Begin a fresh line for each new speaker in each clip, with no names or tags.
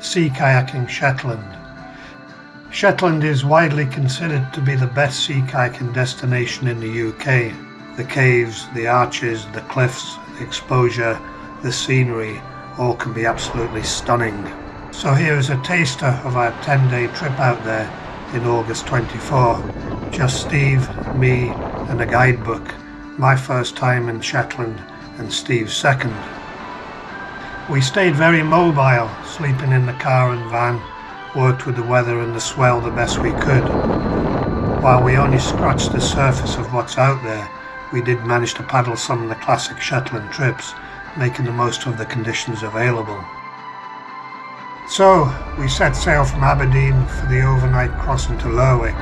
Sea Kayaking Shetland. Shetland is widely considered to be the best sea kayaking destination in the UK. The caves, the arches, the cliffs, the exposure, the scenery, all can be absolutely stunning. So here is a taster of our 10-day trip out there in August 24. Just Steve, me and a guidebook. My first time in Shetland and Steve's second. We stayed very mobile, sleeping in the car and van, worked with the weather and the swell the best we could. While we only scratched the surface of what's out there, we did manage to paddle some of the classic Shetland trips, making the most of the conditions available. So, we set sail from Aberdeen for the overnight crossing to Lerwick.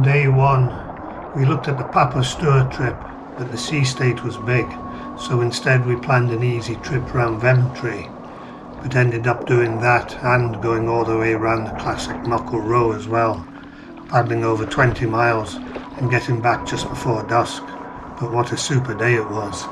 Day 1, we looked at the Papa Stour trip, but the sea state was big, so instead we planned an easy trip around Vementry, but ended up doing that and going all the way around the classic Muckle Roe as well, paddling over 20 miles and getting back just before dusk. But what a super day it was.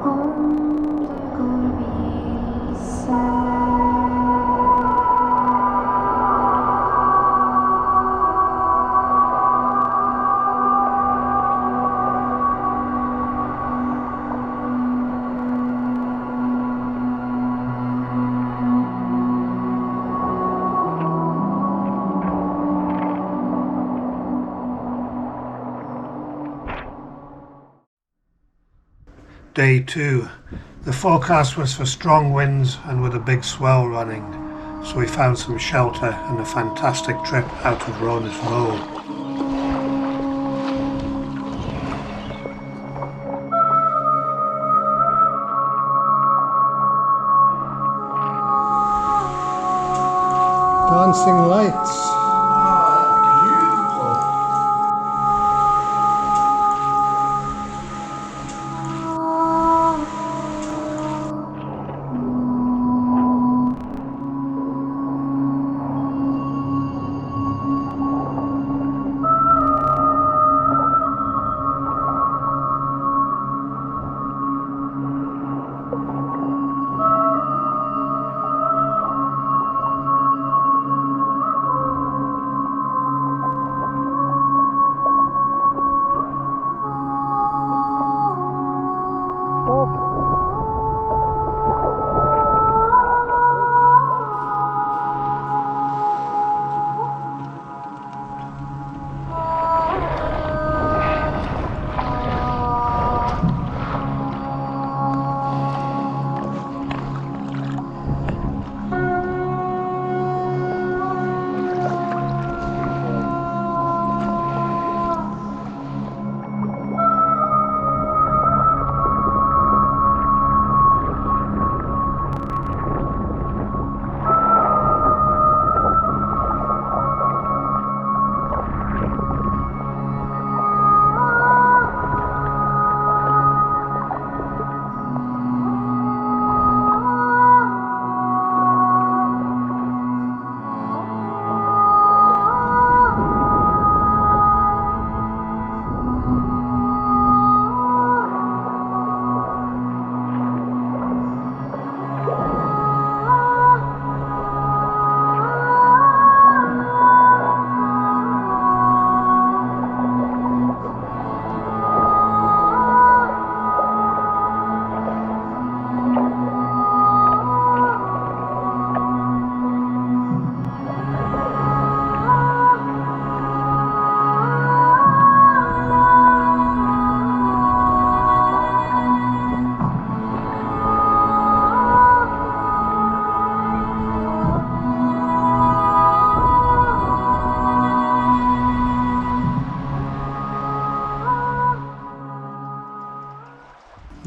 Om du går vilse
Day 2. The forecast was for strong winds and with a big swell running, so we found some shelter and a fantastic trip out of Ronas Voe. Dancing lights.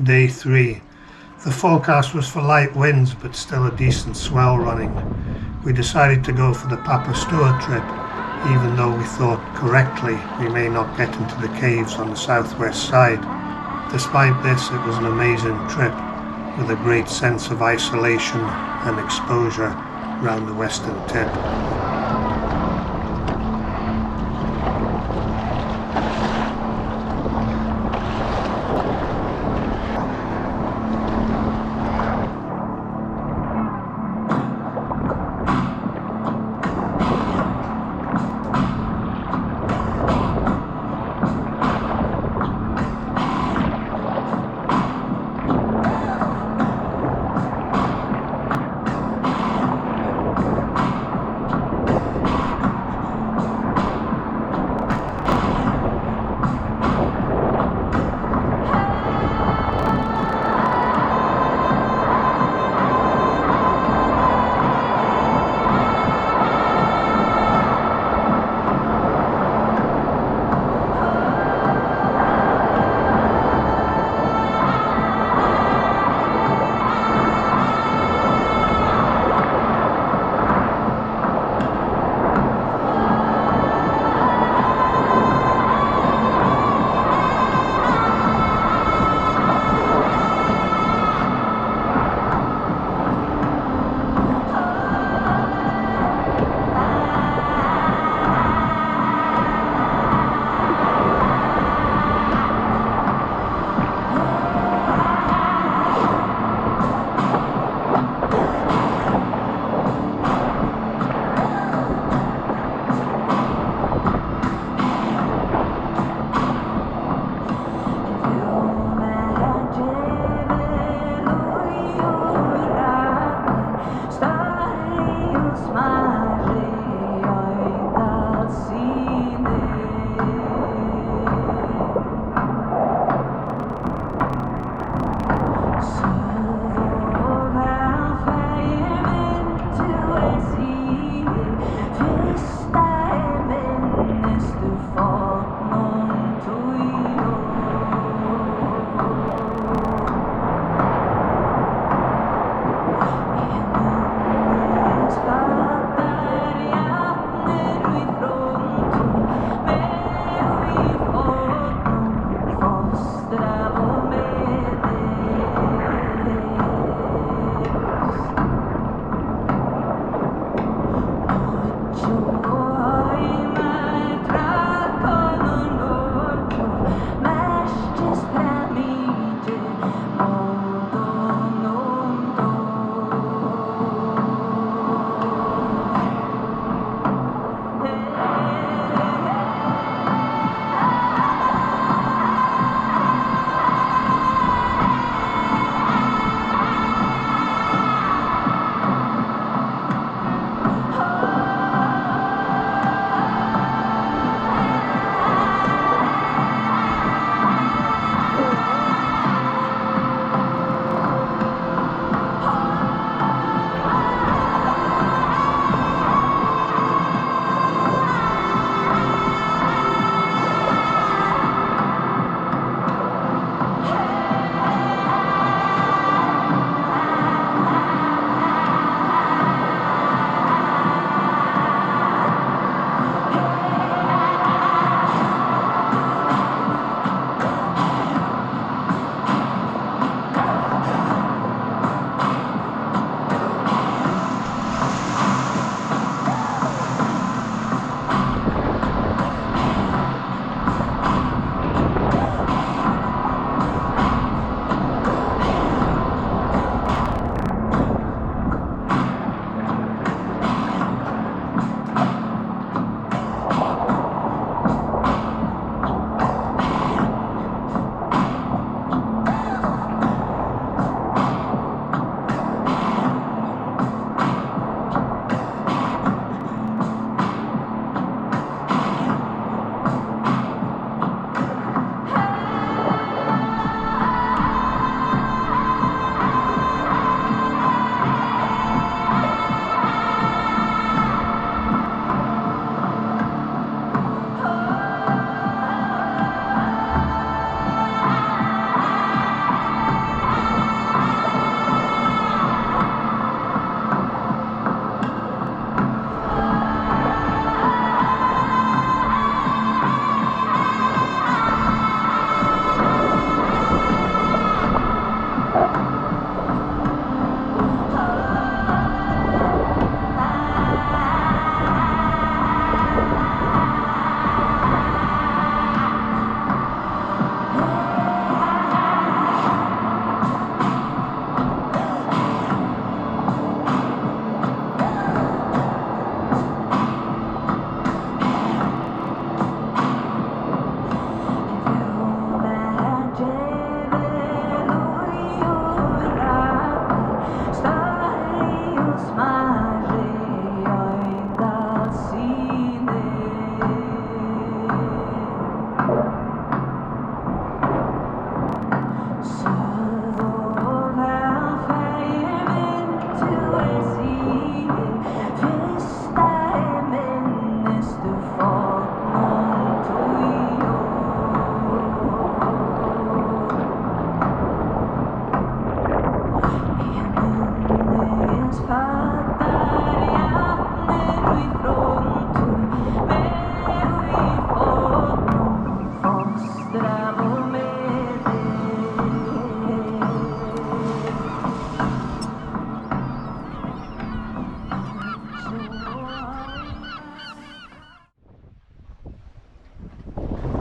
Day 3. The forecast was for light winds but still a decent swell running. We decided to go for the Papa Stour trip, even though we thought correctly we may not get into the caves on the southwest side. Despite this, it was an amazing trip with a great sense of isolation and exposure round the western tip.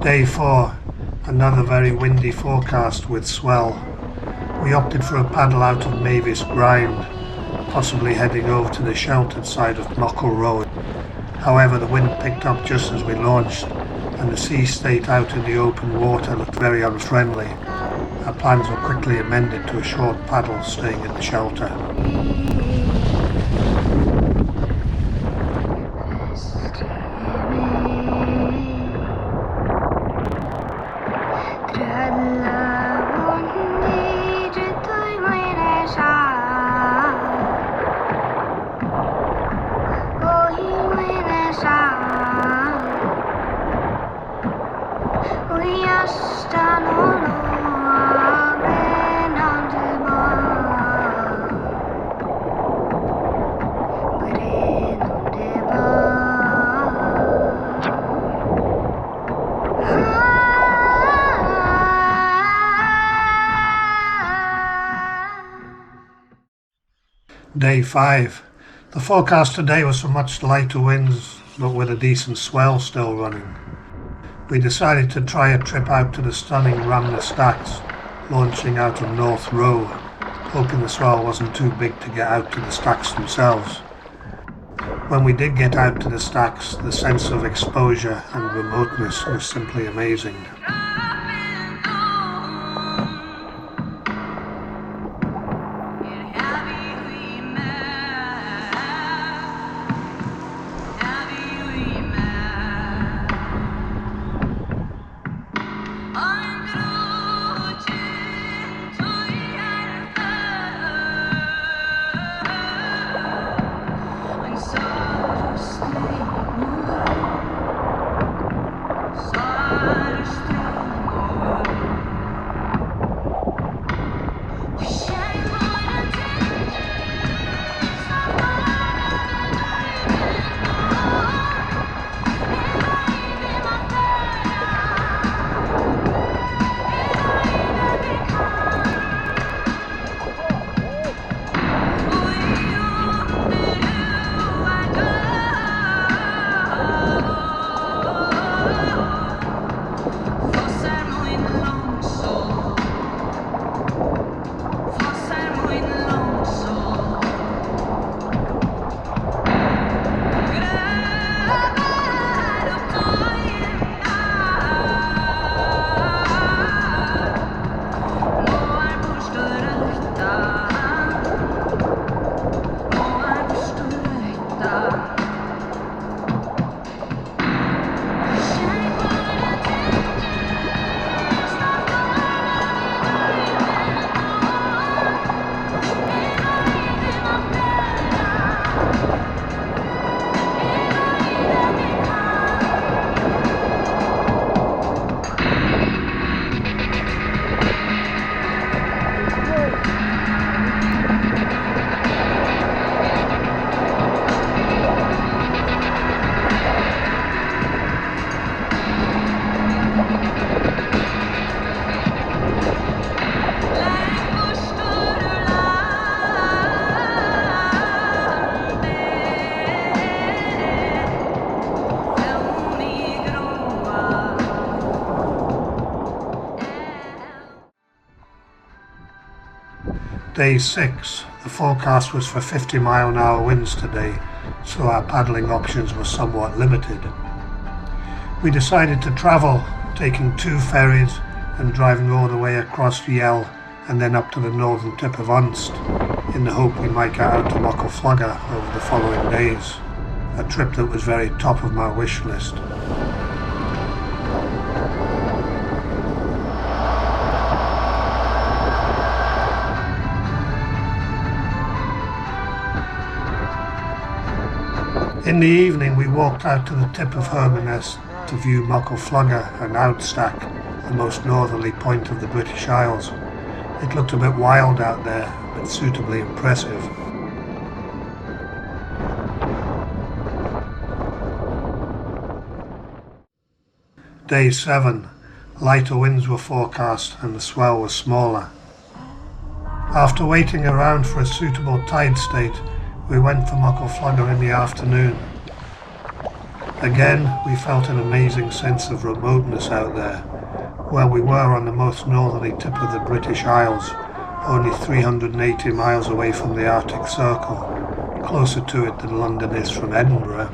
Day 4, another very windy forecast with swell. We opted for a paddle out of Mavis Grind, possibly heading over to the sheltered side of Muckle Roe. However, the wind picked up just as we launched, and the sea state out in the open water looked very unfriendly. Our plans were quickly amended to a short paddle staying in the shelter. Day 5. The forecast today was for much lighter winds, but with a decent swell still running. We decided to try a trip out to the stunning Ramna Stcks, launching out of North Roe, hoping the swell wasn't too big to get out to the stacks themselves. When we did get out to the stacks, the sense of exposure and remoteness was simply amazing. Day 6. The forecast was for 50-mile-an-hour winds today, so our paddling options were somewhat limited. We decided to travel, taking 2 ferries and driving all the way across Yell and then up to the northern tip of Unst, in the hope we might get out to Muckle Flugga over the following days, a trip that was very top of my wish list. In the evening we walked out to the tip of Remoteness to view Muckle Flugga and Unst, the most northerly point of the British Isles. It looked a bit wild out there, but suitably impressive. Day 7. Lighter winds were forecast and the swell was smaller. After waiting around for a suitable tide state, we went for Muckle Flugga in the afternoon. Again, we felt an amazing sense of remoteness out there, where we were on the most northerly tip of the British Isles, only 380 miles away from the Arctic Circle, closer to it than London is from Edinburgh.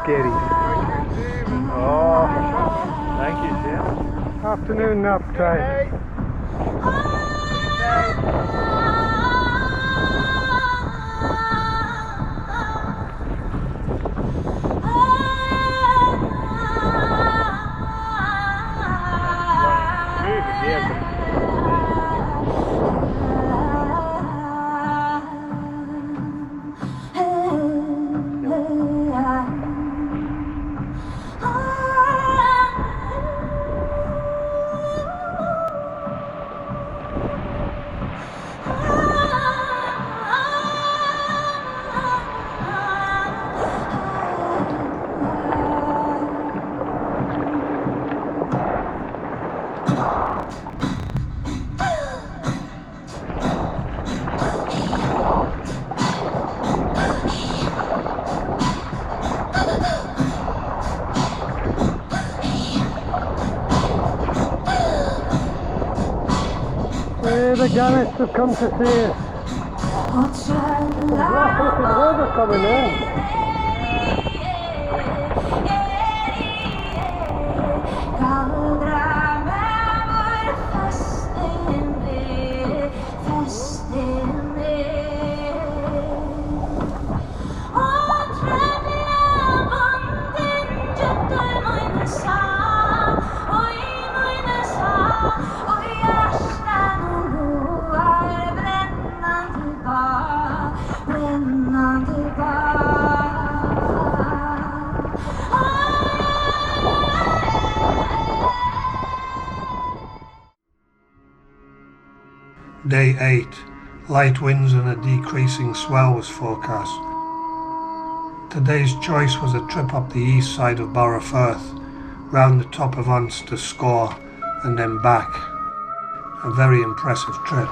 Scary. Oh, thank you, Jim. Afternoon nap time. The Gannis have come to see us. There's lots of water coming in.
Day 8. Light winds and a decreasing swell was forecast. Today's choice was a trip up the east side of Burra Firth, round the top of Unst to Skaw, and then back. A very impressive trip.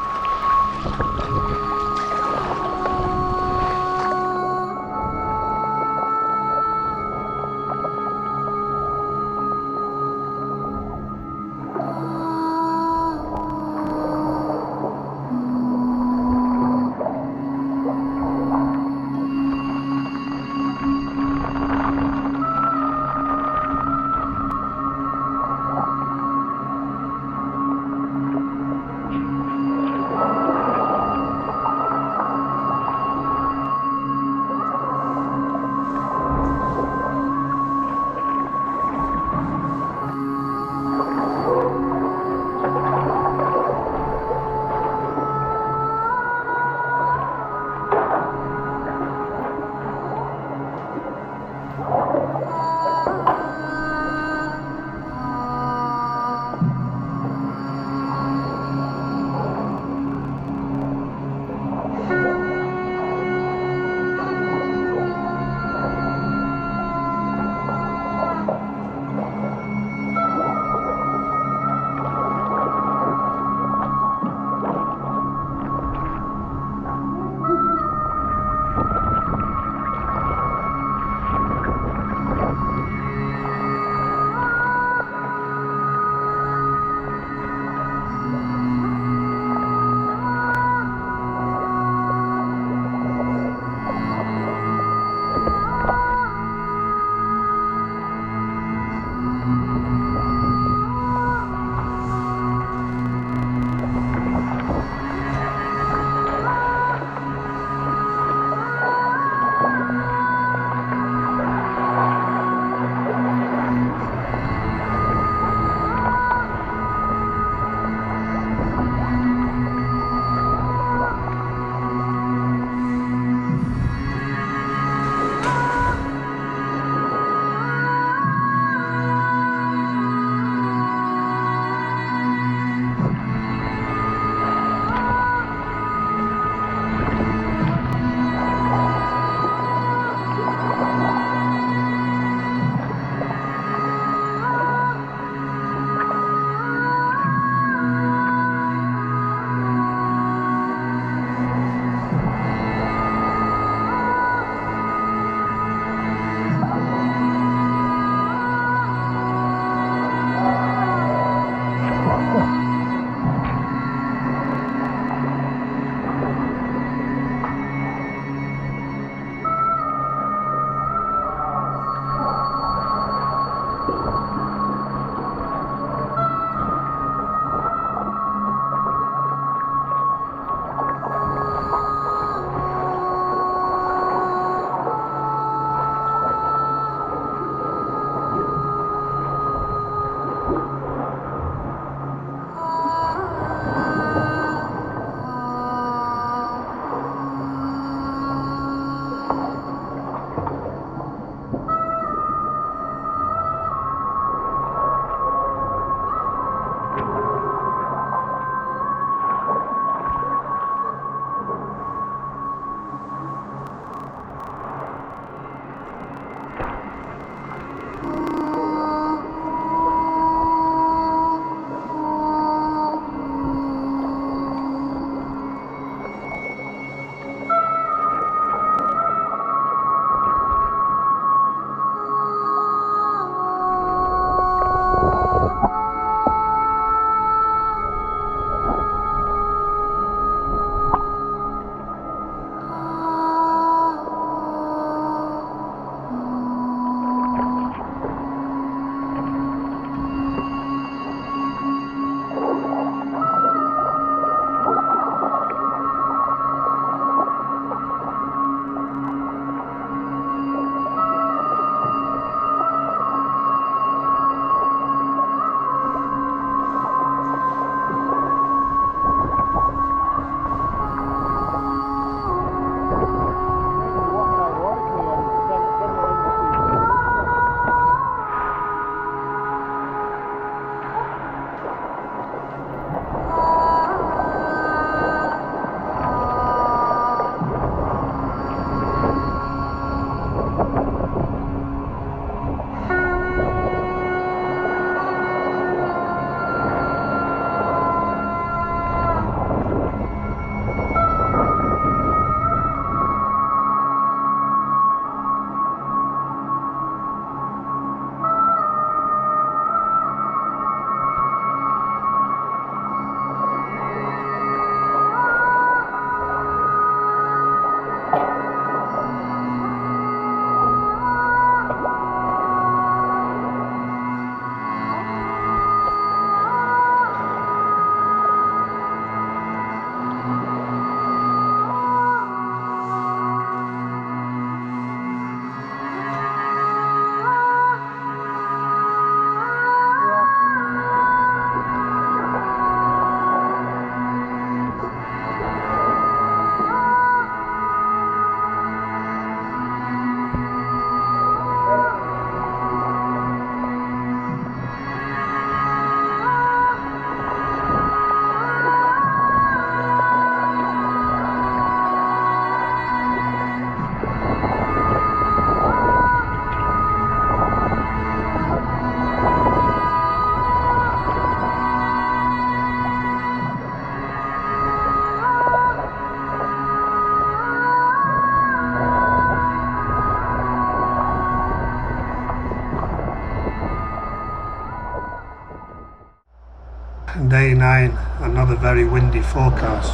very windy forecast,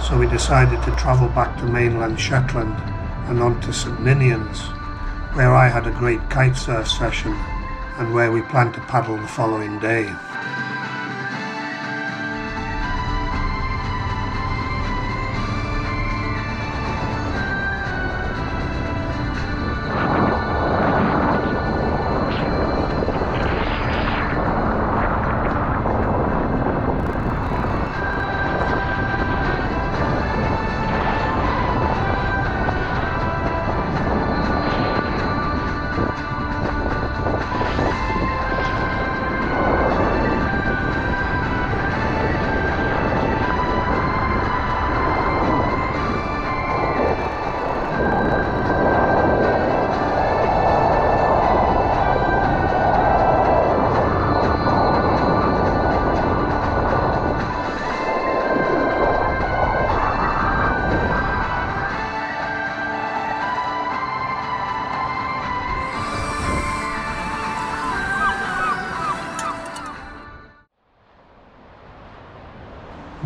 so we decided to travel back to mainland Shetland and on to St Ninians, where I had a great kitesurf session and where we planned to paddle the following day.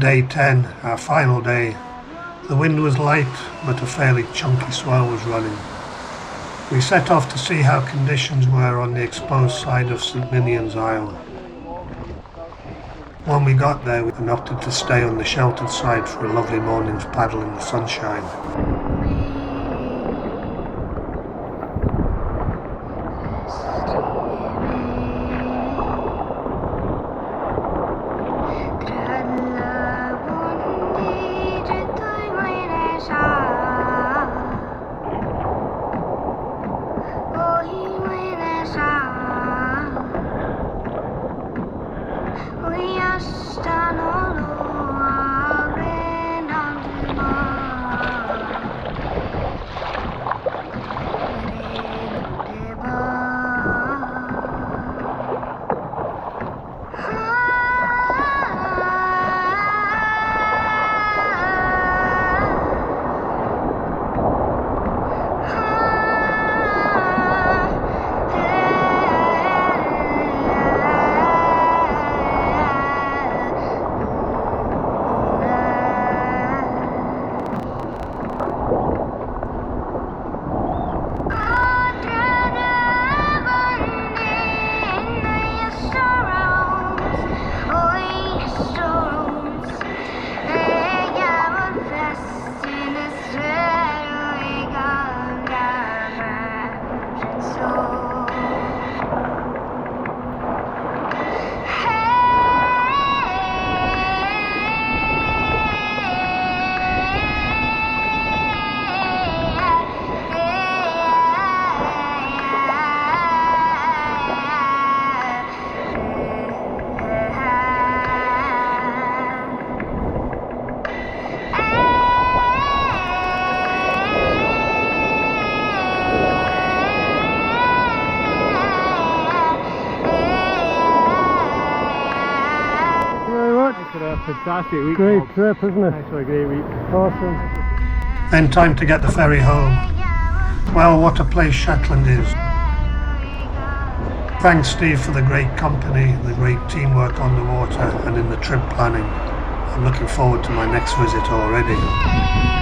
Day 10, our final day. The wind was light, but a fairly chunky swell was running. We set off to see how conditions were on the exposed side of St Ninians Isle. When we got there, we opted to stay on the sheltered side for a lovely morning's paddle in the sunshine.
Fantastic week. Great trip, isn't it? Actually a great week. Awesome.
Then time to get the ferry home. Well, what a place Shetland is. Thanks Steve for the great company, the great teamwork on the water and in the trip planning. I'm looking forward to my next visit already.